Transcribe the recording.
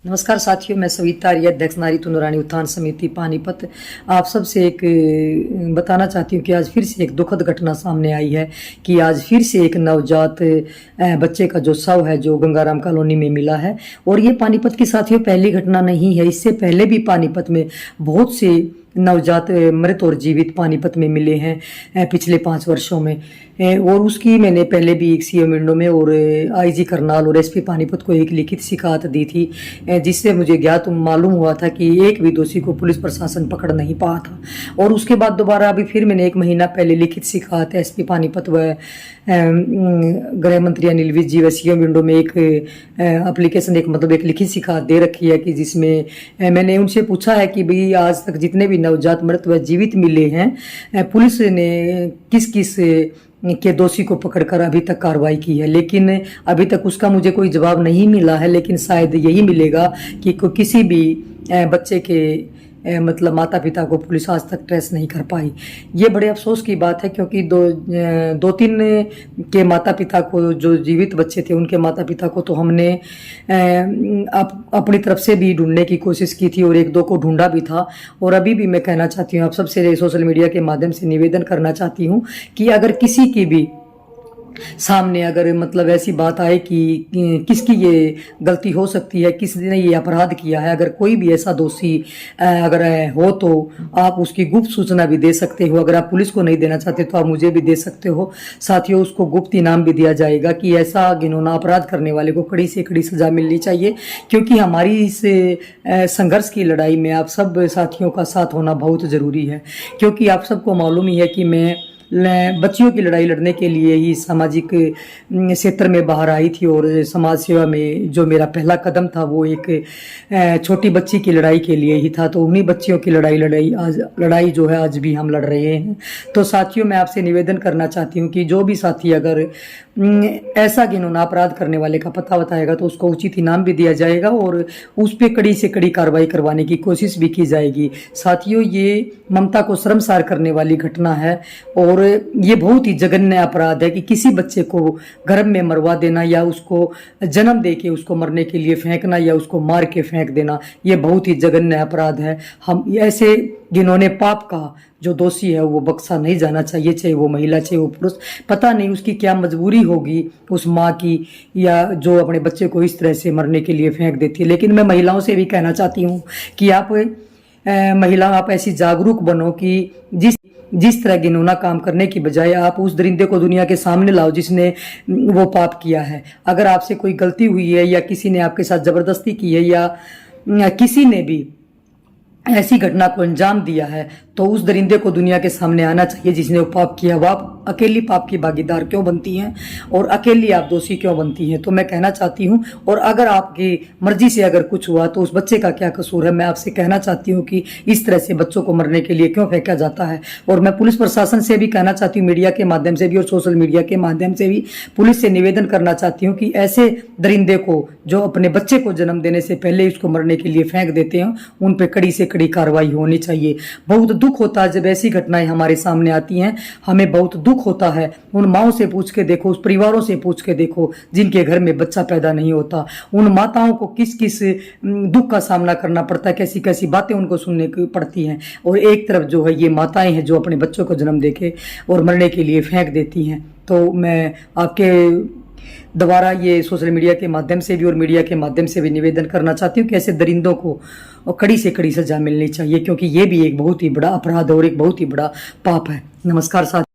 नमस्कार साथियों, मैं सविता आर्य, अध्यक्ष नारी तुंदरानी उत्थान समिति पानीपत। आप सबसे एक बताना चाहती हूँ कि आज फिर से एक दुखद घटना सामने आई है कि आज फिर से एक नवजात बच्चे का जो शव है जो गंगाराम कॉलोनी में मिला है। और ये पानीपत की साथियों पहली घटना नहीं है, इससे पहले भी पानीपत में बहुत से नवजात मृत और जीवित पानीपत में मिले हैं पिछले 5 वर्षों में। और उसकी मैंने पहले भी एक सीएम विंडो में और आईजी करनाल और एसपी पानीपत को एक लिखित शिकायत दी थी, जिससे मुझे ज्ञात मालूम हुआ था कि एक भी दोषी को पुलिस प्रशासन पकड़ नहीं पाया था। और उसके बाद दोबारा अभी फिर मैंने 1 महीना पहले लिखित शिकायत एसपी पानीपत व गृह मंत्री अनिल विज जी व सीएम विंडो में एक एप्लीकेशन एक लिखित शिकायत दे रखी है कि जिसमें मैंने उनसे पूछा है कि भाई आज तक जितने भी नवजात मृत व जीवित मिले हैं पुलिस ने किस किस के दोषी को पकड़कर अभी तक कार्रवाई की है, लेकिन अभी तक उसका मुझे कोई जवाब नहीं मिला है। लेकिन शायद यही मिलेगा कि किसी भी बच्चे के मतलब माता पिता को पुलिस आज तक ट्रेस नहीं कर पाई। ये बड़े अफसोस की बात है क्योंकि दो तीन के माता पिता को, जो जीवित बच्चे थे उनके माता पिता को तो हमने अपनी तरफ से भी ढूंढने की कोशिश की थी और 1-2 को ढूंढा भी था। और अभी भी मैं कहना चाहती हूँ, आप सबसे सोशल मीडिया के माध्यम से निवेदन करना चाहती हूँ कि अगर किसी की भी सामने अगर मतलब ऐसी बात आए कि किसकी ये गलती हो सकती है, किसने ये अपराध किया है, अगर कोई भी ऐसा दोषी अगर हो तो आप उसकी गुप्त सूचना भी दे सकते हो। अगर आप पुलिस को नहीं देना चाहते तो आप मुझे भी दे सकते हो। साथियों, उसको गुप्त इनाम भी दिया जाएगा कि ऐसा घिनौना अपराध करने वाले को कड़ी से कड़ी सजा मिलनी चाहिए, क्योंकि हमारी इस संघर्ष की लड़ाई में आप सब साथियों का साथ होना बहुत ज़रूरी है। क्योंकि आप सबको मालूम ही है कि मैं बच्चियों की लड़ाई लड़ने के लिए ही सामाजिक क्षेत्र में बाहर आई थी और समाज सेवा में जो मेरा पहला कदम था वो एक छोटी बच्ची की लड़ाई के लिए ही था। तो उन्हीं बच्चियों की लड़ाई जो है आज भी हम लड़ रहे हैं। तो साथियों, मैं आपसे निवेदन करना चाहती हूँ कि जो भी साथी अगर ऐसा घिनौना अपराध करने वाले का पता बताएगा तो उसको उचित इनाम भी दिया जाएगा और उस पर कड़ी से कड़ी कार्रवाई करवाने की कोशिश भी की जाएगी। साथियों, ये ममता को शर्मसार करने वाली घटना है और ये बहुत ही जघन्य अपराध है कि किसी बच्चे को गर्भ में मरवा देना या उसको जन्म देके उसको मरने के लिए फेंकना या उसको मार के फेंक देना, ये बहुत ही जघन्य अपराध है। हम ऐसे घिनौने पाप का जो दोषी है वो बख्शा नहीं जाना चाहिए, चाहे वो महिला चाहे वो पुरुष। पता नहीं उसकी क्या मजबूरी होगी उस माँ की, या जो अपने बच्चे को इस तरह से मरने के लिए फेंक देती है। लेकिन मैं महिलाओं से भी कहना चाहती हूँ कि आप महिला आप ऐसी जागरूक बनो कि जिस तरह घिनौना काम करने की बजाय आप उस दरिंदे को दुनिया के सामने लाओ जिसने वो पाप किया है। अगर आपसे कोई गलती हुई है या किसी ने आपके साथ जबरदस्ती की है या किसी ने भी ऐसी घटना को अंजाम दिया है तो उस दरिंदे को दुनिया के सामने आना चाहिए जिसने वो पाप किया। वो आप अकेली पाप की भागीदार क्यों बनती हैं और अकेली आप दोषी क्यों बनती हैं? तो मैं कहना चाहती हूँ, और अगर आपकी मर्जी से अगर कुछ हुआ तो उस बच्चे का क्या कसूर है? मैं आपसे कहना चाहती हूँ कि इस तरह से बच्चों को मरने के लिए क्यों फेंका जाता है। और मैं पुलिस प्रशासन से भी कहना चाहती हूँ, मीडिया के माध्यम से भी और सोशल मीडिया के माध्यम से भी पुलिस से निवेदन करना चाहती हूँ कि ऐसे दरिंदे को जो अपने बच्चे को जन्म देने से पहले उसको मरने के लिए फेंक देते हैं उन पर कड़ी से कड़ी कार्रवाई होनी चाहिए। बहुत दुख होता है जब ऐसी घटनाएं हमारे सामने आती हैं, हमें बहुत दुख होता है। उन माओं से पूछ के देखो, उस परिवारों से पूछ के देखो जिनके घर में बच्चा पैदा नहीं होता। उन माताओं को किस किस दुख का सामना करना पड़ता है, कैसी कैसी बातें उनको सुनने की पड़ती हैं। और एक तरफ जो है ये माताएं हैं जो अपने बच्चों को जन्म देके और मरने के लिए फेंक देती हैं। तो मैं आपके दोबारा ये सोशल मीडिया के माध्यम से भी और मीडिया के माध्यम से भी निवेदन करना चाहती हूँ कि ऐसे दरिंदों को कड़ी से कड़ी सजा मिलनी चाहिए, क्योंकि ये भी एक बहुत ही बड़ा अपराध और एक बहुत ही बड़ा पाप है। नमस्कार साथ